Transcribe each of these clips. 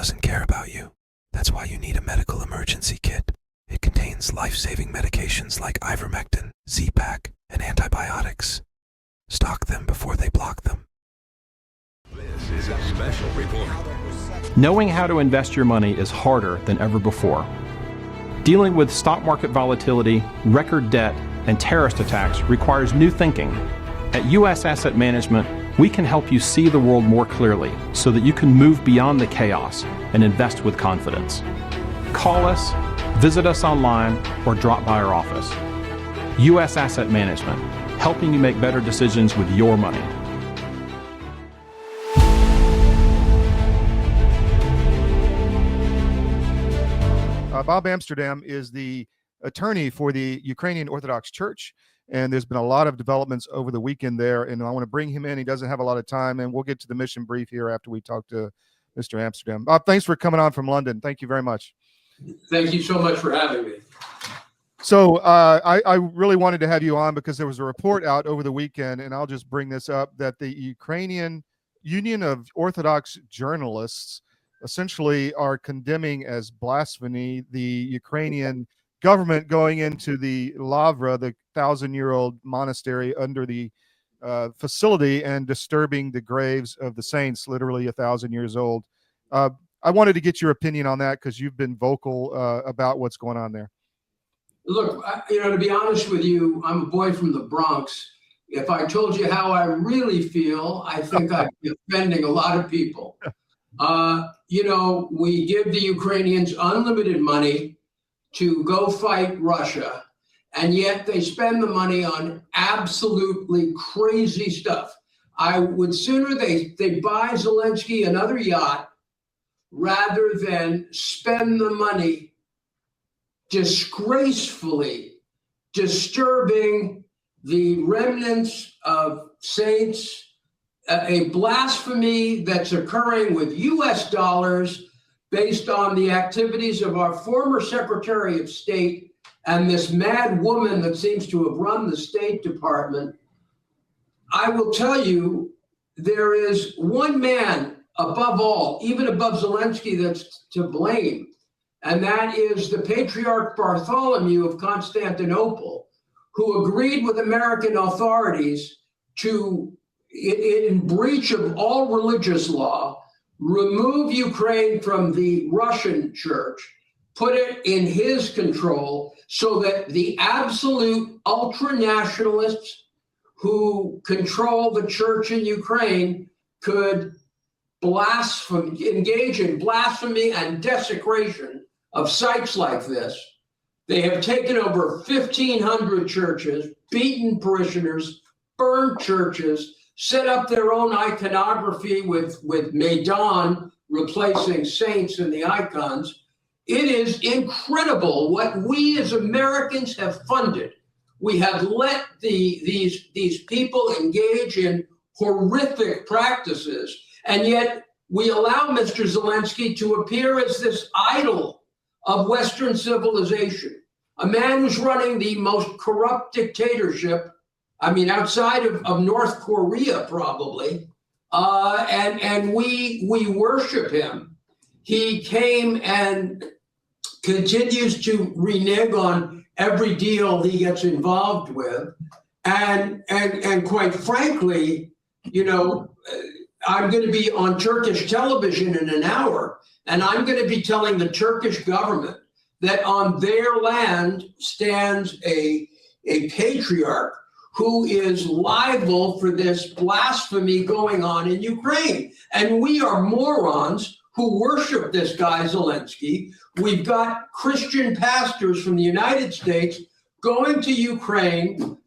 doesn't care about you. That's why you need a medical emergency kit. It contains life-saving medications like ivermectin, Z-Pak, and antibiotics. Stock them before they block them. This is a special report. Knowing how to invest your money is harder than ever before. Dealing with stock market volatility, record debt, and terrorist attacks requires new thinking. At U.S. Asset Management, we can help you see the world more clearly so that you can move beyond the chaos and invest with confidence. Call us, visit us online, or drop by our office. U.S. Asset Management, helping you make better decisions with your money. Bob Amsterdam is the attorney for the Ukrainian Orthodox Church, and there's been a lot of developments over the weekend there, and I want to bring him in. He doesn't have a lot of time, and we'll get to the mission brief here after we talk to Mr. Amsterdam. Bob, thanks for coming on from London. Thank you very much. Thank you so much for having me. So I really wanted to have you on because there was a report out over the weekend, and I'll just bring this up, that the Ukrainian Union of Orthodox Journalists essentially are condemning as blasphemy the Ukrainian government going into the Lavra, the 1,000-year-old monastery under the facility, and disturbing the graves of the saints, literally 1,000 years old. I wanted to get your opinion on that because you've been vocal about what's going on there. Look, to be honest with you, I'm a boy from the Bronx. If I told you how I really feel, I think I'd be offending a lot of people. We give the Ukrainians unlimited money to go fight Russia, and yet they spend the money on absolutely crazy stuff. I would sooner they buy Zelensky another yacht rather than spend the money disgracefully disturbing the remnants of saints, a blasphemy that's occurring with US dollars based on the activities of our former Secretary of State and this mad woman that seems to have run the State Department. I will tell you, there is one man above all, even above Zelensky, that's to blame, and that is the Patriarch Bartholomew of Constantinople, who agreed with American authorities to, in breach of all religious law, remove Ukraine from the Russian church, put it in his control so that the absolute ultra-nationalists who control the church in Ukraine could engage in blasphemy and desecration of sites like this. They have taken over 1,500 churches, beaten parishioners, burned churches, set up their own iconography with Maidan replacing saints in the icons. It is incredible what we as Americans have funded. We have let these people engage in horrific practices, and yet we allow Mr. Zelensky to appear as this idol of Western civilization, a man who's running the most corrupt dictatorship, outside of North Korea probably, and we worship him. He came and continues to renege on every deal he gets involved with, and quite frankly, I'm going to be on Turkish television in an hour, and I'm going to be telling the Turkish government that on their land stands a patriarch who is liable for this blasphemy going on in Ukraine. And we are morons who worship this guy Zelensky. We've got Christian pastors from the United States going to Ukraine,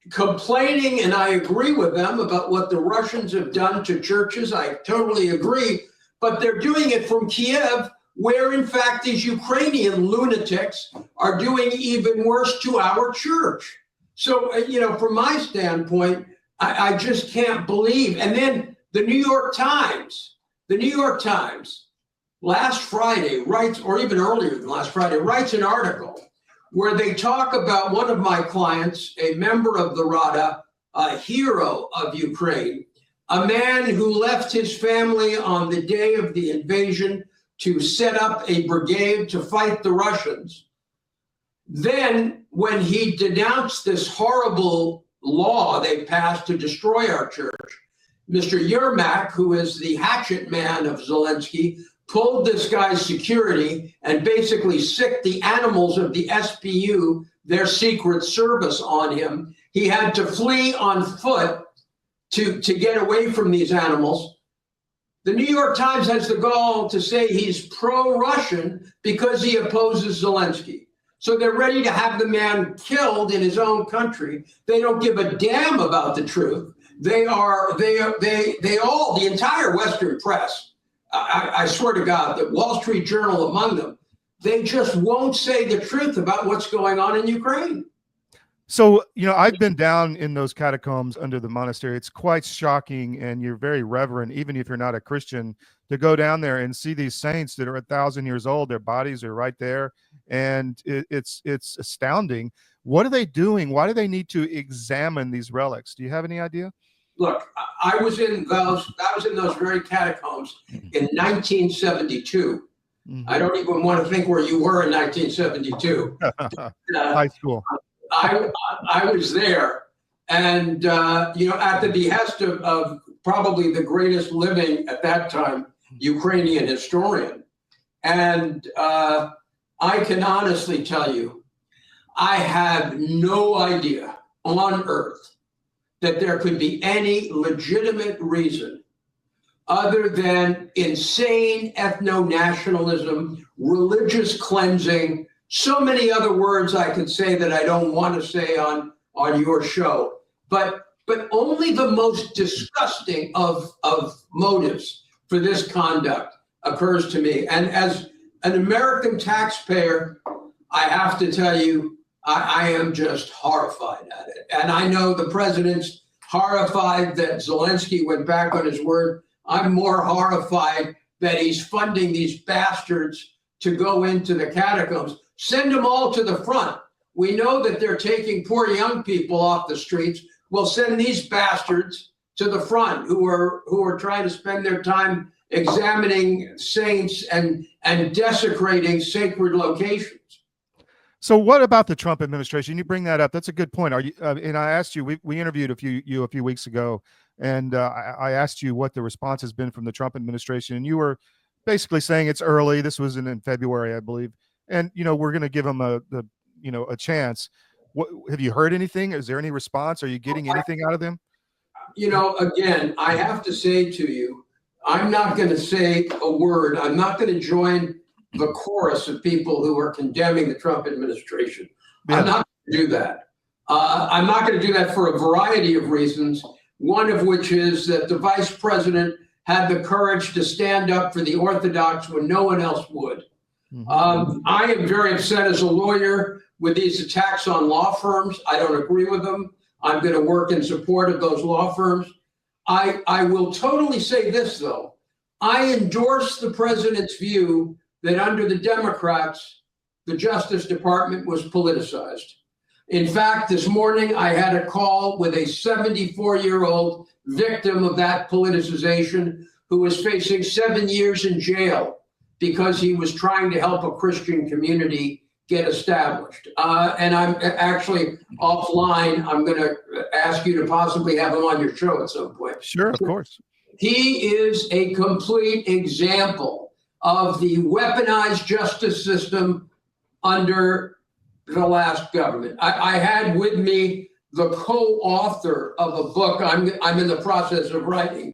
complaining, and I agree with them, about what the Russians have done to churches. I totally agree. But they're doing it from Kyiv, where in fact these Ukrainian lunatics are doing even worse to our church. So, from my standpoint, I just can't believe. And then the New York Times last Friday writes, or even earlier than last Friday, writes an article where they talk about one of my clients, a member of the Rada, a hero of Ukraine, a man who left his family on the day of the invasion to set up a brigade to fight the Russians. Then, when he denounced this horrible law they passed to destroy our church, Mr. Yermak, who is the hatchet man of Zelensky, pulled this guy's security and basically sicked the animals of the SPU, their secret service, on him. He had to flee on foot to get away from these animals. The New York Times has the gall to say he's pro-Russian because he opposes Zelensky. So they're ready to have the man killed in his own country. They don't give a damn about the truth. They all, the entire Western press, I swear to God, the Wall Street Journal among them, they just won't say the truth about what's going on in Ukraine. So, I've been down in those catacombs under the monastery. It's quite shocking, and you're very reverent, even if you're not a Christian, to go down there and see these saints that are 1,000 years old. Their bodies are right there, and it's astounding. What are they doing? Why do they need to examine these relics? Do you have any idea? Look, I was in those very catacombs in 1972. Mm-hmm. I don't even want to think where you were in 1972. High school. I was there, and at the behest of probably the greatest living at that time Ukrainian historian, and I can honestly tell you, I have no idea on earth that there could be any legitimate reason other than insane ethno-nationalism, religious cleansing, so many other words I could say that I don't want to say on your show, but only the most disgusting of motives for this conduct occurs to me. And as an American taxpayer, I have to tell you, I am just horrified at it. And I know the president's horrified that Zelensky went back on his word. I'm more horrified that he's funding these bastards to go into the catacombs. Send them all to the front. We know that they're taking poor young people off the streets. We'll send these bastards to the front who are trying to spend their time examining saints and desecrating sacred locations. So what about the Trump administration? You bring that up. That's a good point. Are you? And I asked you. We interviewed you a few weeks ago, and I asked you what the response has been from the Trump administration, and you were basically saying it's early. This was in February, I believe, and we're going to give them a chance. What, have you heard anything? Is there any response? Are you getting anything out of them? Again, I have to say to you, I'm not going to say a word. I'm not going to join the chorus of people who are condemning the Trump administration. Yeah. I'm not going to do that. I'm not going to do that for a variety of reasons, one of which is that the vice president had the courage to stand up for the Orthodox when no one else would. Mm-hmm. I am very upset as a lawyer with these attacks on law firms. I don't agree with them. I'm going to work in support of those law firms. I will totally say this, though. I endorse the president's view that under the Democrats, the Justice Department was politicized. In fact, this morning I had a call with a 74-year-old victim of that politicization who was facing 7 years in jail because he was trying to help a Christian community get established. And I'm actually offline. I'm going to ask you to possibly have him on your show at some point. Sure, of course. He is a complete example of the weaponized justice system under the last government. I had with me the co-author of a book I'm in the process of writing,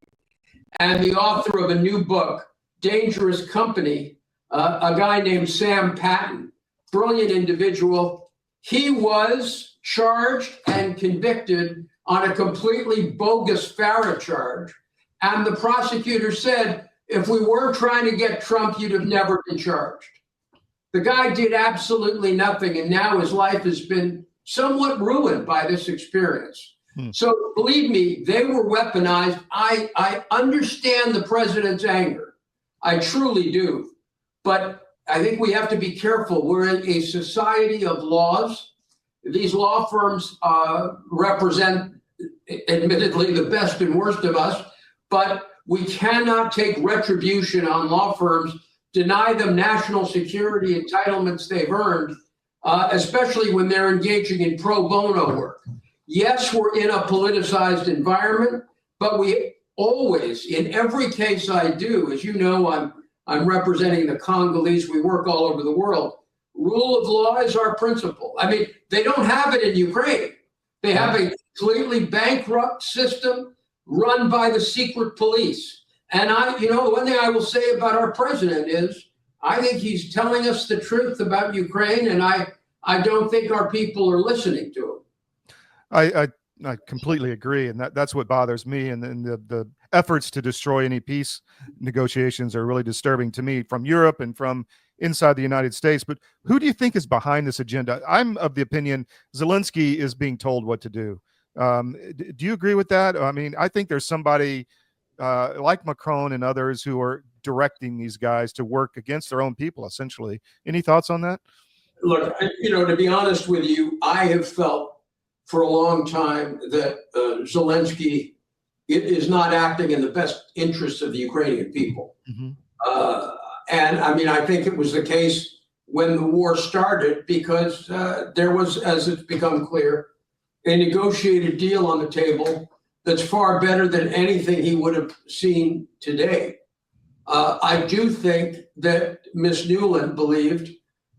and the author of a new book, Dangerous Company, a guy named Sam Patton, brilliant individual. He was charged and convicted on a completely bogus FARA charge, and the prosecutor said, if we weren't trying to get Trump, you'd have never been charged. The guy did absolutely nothing, and now his life has been somewhat ruined by this experience. So believe me, they were weaponized. I understand the president's anger. I truly do. But I think we have to be careful. We're in a society of laws. These law firms represent, admittedly, the best and worst of us. but we cannot take retribution on law firms, deny them national security entitlements they've earned, especially when they're engaging in pro bono work. Yes, we're in a politicized environment, but we always, in every case I do, as you know, I'm representing the Congolese, we work all over the world. Rule of law is our principle. I mean, they don't have it in Ukraine. They have a completely bankrupt system run by the secret police. And one thing I will say about our president is, I think he's telling us the truth about Ukraine, and I don't think our people are listening to him. I completely agree, and that's what bothers me. And the efforts to destroy any peace negotiations are really disturbing to me from Europe and from inside the United States. But who do you think is behind this agenda? I'm of the opinion Zelensky is being told what to do. Do you agree with that? I mean, I think there's somebody like Macron and others who are directing these guys to work against their own people, essentially. Any thoughts on that? Look, to be honest with you, I have felt for a long time that Zelensky is not acting in the best interests of the Ukrainian people. Mm-hmm. And I mean, I think it was the case when the war started, because there was, as it's become clear, a negotiated deal on the table that's far better than anything he would have seen today. I do think that Ms. Newland believed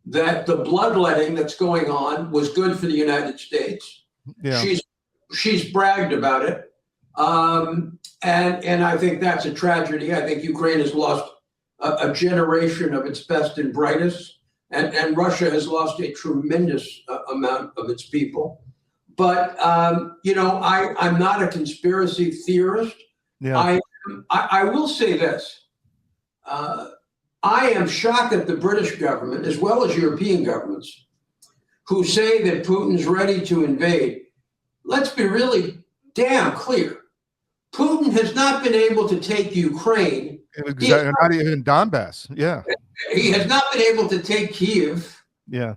that the bloodletting that's going on was good for the United States. Yeah. She's bragged about it. And I think that's a tragedy. I think Ukraine has lost a generation of its best and brightest, and Russia has lost a tremendous amount of its people. But, I'm not a conspiracy theorist. Yeah. I will say this. I am shocked at the British government, as well as European governments, who say that Putin's ready to invade. Let's be really damn clear. Putin has not been able to take Ukraine. Not even Donbass. Yeah. He has not been able to take Kyiv. Yeah.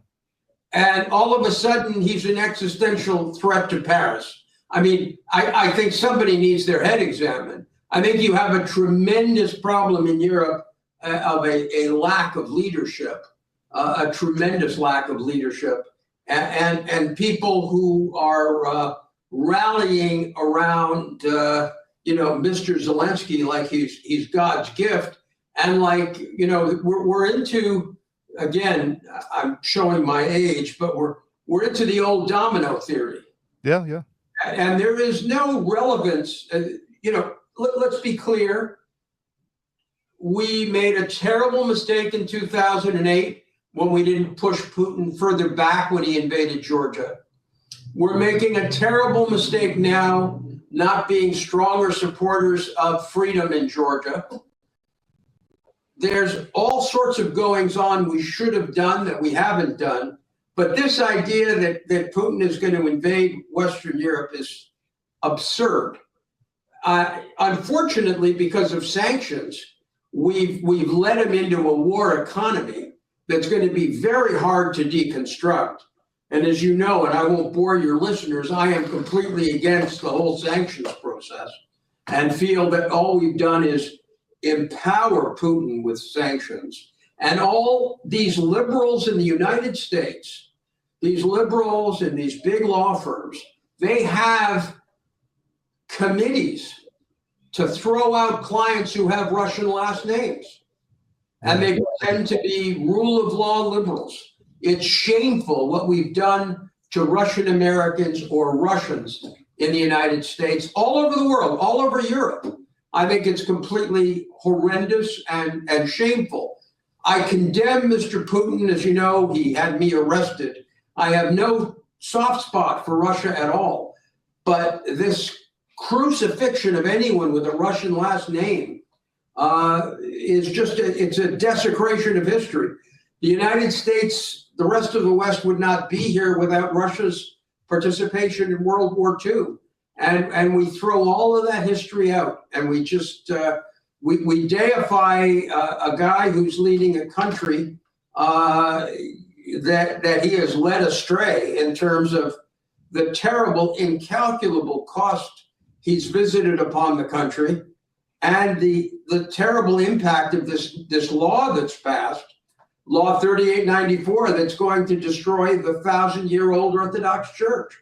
And all of a sudden, he's an existential threat to Paris. I mean, I think somebody needs their head examined. I think you have a tremendous problem in Europe of a lack of leadership, a tremendous lack of leadership, and people who are rallying around, Mr. Zelensky like he's God's gift, and we're into, again, I'm showing my age, but we're into the old domino theory. Yeah, yeah. And there is no relevance. Let's be clear. We made a terrible mistake in 2008 when we didn't push Putin further back when he invaded Georgia. We're making a terrible mistake now, not being stronger supporters of freedom in Georgia. There's all sorts of goings on we should have done that we haven't done. But this idea that Putin is going to invade Western Europe is absurd. Unfortunately, because of sanctions, we've led him into a war economy that's going to be very hard to deconstruct. And as you know, and I won't bore your listeners, I am completely against the whole sanctions process and feel that all we've done is empower Putin with sanctions. And all these liberals in the United States, these liberals and these big law firms, they have committees to throw out clients who have Russian last names. And they tend to be rule of law liberals. It's shameful what we've done to Russian Americans or Russians in the United States, all over the world, all over Europe. I think it's completely horrendous and shameful. I condemn Mr. Putin. As you know, he had me arrested. I have no soft spot for Russia at all. But this crucifixion of anyone with a Russian last name is just, it's a desecration of history. The United States, the rest of the West would not be here without Russia's participation in World War II. And we throw all of that history out, and we just, we deify a guy who's leading a country that he has led astray in terms of the terrible, incalculable cost he's visited upon the country. and the terrible impact of this law that's passed, Law 3894, that's going to destroy the 1,000-year-old Orthodox Church.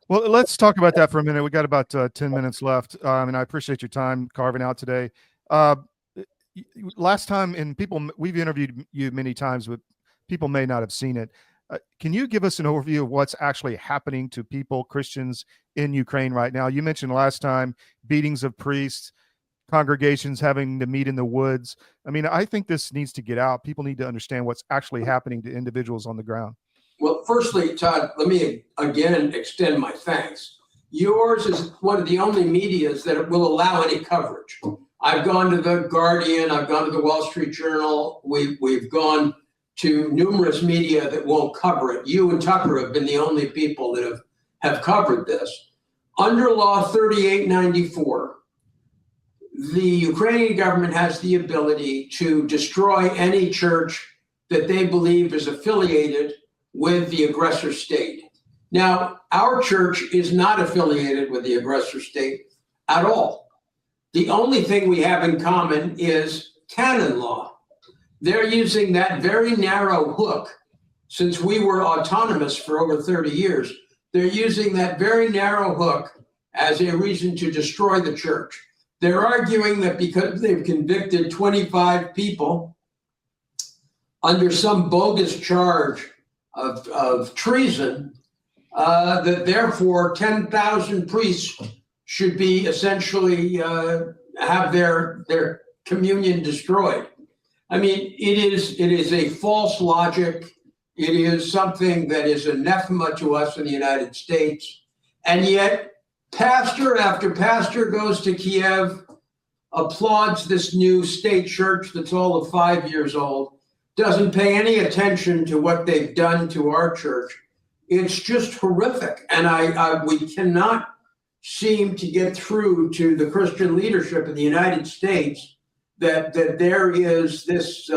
Well, let's talk about that for a minute. We got about 10 minutes left, and I appreciate your time carving out today. Last time, and we've interviewed you many times, but people may not have seen it. Can you give us an overview of what's actually happening to people, Christians in Ukraine right now? You mentioned last time beatings of priests, congregations having to meet in the woods. I mean, I think this needs to get out. People need to understand what's actually happening to individuals on the ground. Well, firstly, Todd, let me again extend my thanks. Yours is one of the only medias that will allow any coverage. I've gone to the Guardian, I've gone to the Wall Street Journal, we've gone to numerous media that won't cover it. You and Tucker have been the only people that have covered this. Under Law 3894, the Ukrainian government has the ability to destroy any church that they believe is affiliated with the aggressor state. Now, our church is not affiliated with the aggressor state at all. The only thing we have in common is canon law. They're using that very narrow hook. Since we were autonomous for over 30 years, they're using that very narrow hook as a reason to destroy the church. They're arguing that because they've convicted 25 people under some bogus charge of treason, that therefore 10,000 priests should be essentially have their communion destroyed. I mean, it is a false logic. It is something that is anathema to us in the United States. And yet, pastor after pastor goes to Kyiv, applauds this new state church that's all of 5 years old, doesn't pay any attention to what they've done to our church. It's just horrific. And we cannot seem to get through to the Christian leadership in the United States that there is this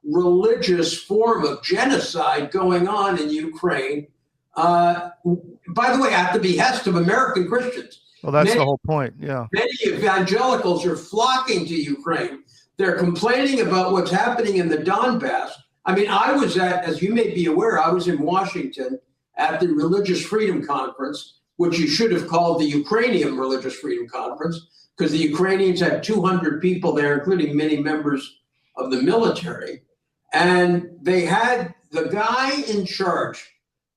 religious form of genocide going on in Ukraine. By the way, at the behest of American Christians. Well, that's the whole point. Yeah. Many evangelicals are flocking to Ukraine. They're complaining about what's happening in the Donbass. I mean, I was as you may be aware, I was in Washington at the Religious Freedom Conference, which you should have called the Ukrainian Religious Freedom Conference, because the Ukrainians had 200 people there, including many members of the military. And they had the guy in charge,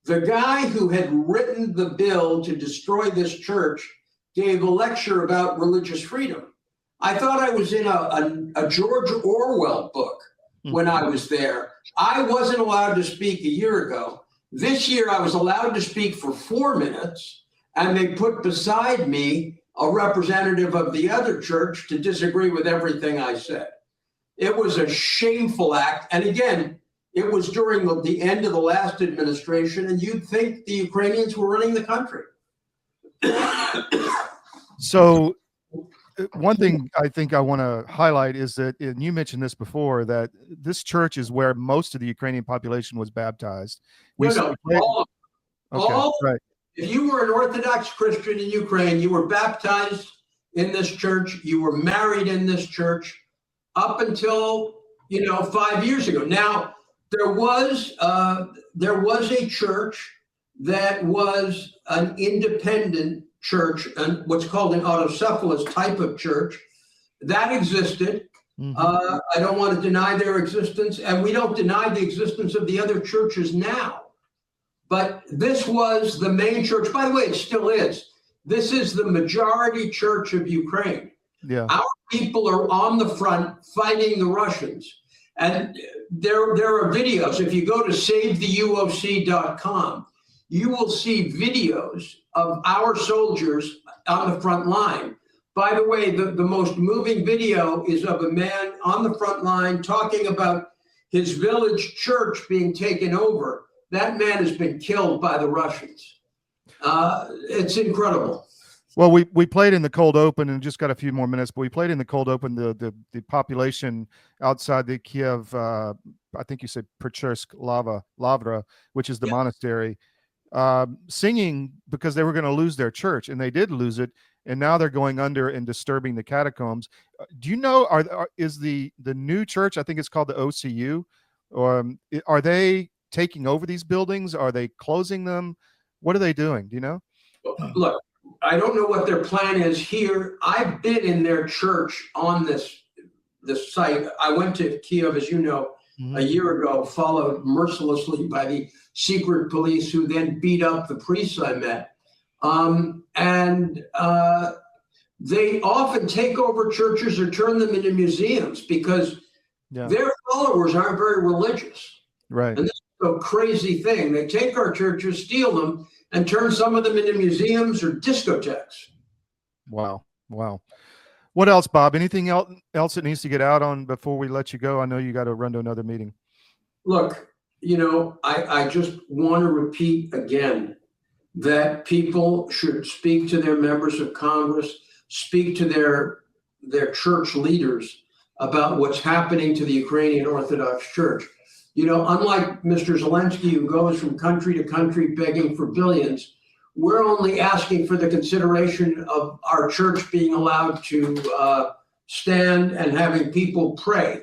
the guy who had written the bill to destroy this church, gave a lecture about religious freedom. I thought I was in a George Orwell book when I was there. I wasn't allowed to speak a year ago. This year I was allowed to speak for 4 minutes, and they put beside me a representative of the other church to disagree with everything I said. It was a shameful act. And again, it was during the end of the last administration, and you'd think the Ukrainians were running the country. So one thing I think I want to highlight is that, and you mentioned this before, that this church is where most of the Ukrainian population was baptized. Right. If you were an Orthodox Christian in Ukraine, you were baptized in this church, you were married in this church up until 5 years ago. Now, there was a church that was an independent church, and what's called an autocephalous type of church that existed. Mm-hmm. I don't want to deny their existence, and we don't deny the existence of the other churches now. But this was the main church. By the way, it still is. This is the majority church of Ukraine. Yeah. Our people are on the front fighting the Russians. And there are videos. If you go to SaveTheUOC.com, you will see videos of our soldiers on the front line. By the way, the most moving video is of a man on the front line talking about his village church being taken over. That man has been killed by the Russians. It's incredible. Well, we played in the cold open and just got a few more minutes, but we played in the cold open the population outside the Kyiv, I think you said Perchersk Lavra, which is the monastery, singing because they were going to lose their church, and they did lose it. and now they're going under and disturbing the catacombs. Do you know, is the new church, I think it's called the OCU, are they taking over these buildings? Are they closing them? What are they doing? Do you know? Look, I don't know what their plan is here. I've been in their church on this site. I went to Kyiv, as you know, a year ago, followed mercilessly by the secret police, who then beat up the priests I met. They often take over churches or turn them into museums because their followers aren't very religious. Right. And this is a crazy thing. They take our churches, steal them, and turn some of them into museums or discotheques. Wow. What else, Bob? Anything else that needs to get out on before we let you go? I know you got to run to another meeting. Look, I just want to repeat again that people should speak to their members of Congress, speak to their church leaders about what's happening to the Ukrainian Orthodox Church. Unlike Mr. Zelensky, who goes from country to country begging for billions, we're only asking for the consideration of our church being allowed to stand and having people pray.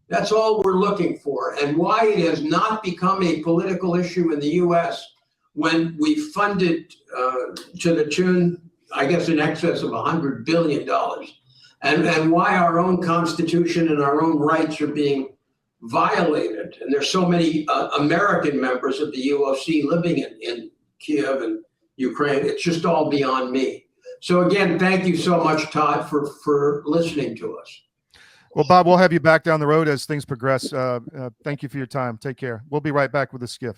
That's all we're looking for. And why it has not become a political issue in the U.S. when we funded to the tune, I guess, in excess of $100 billion, and why our own Constitution and our own rights are being violated. And there's so many American members of the UOC living in Kyiv and Ukraine. It's just all beyond me. So again, thank you so much, Todd, for listening to us. Well, Bob, we'll have you back down the road as things progress. Thank you for your time. Take care. We'll be right back with the SCIF.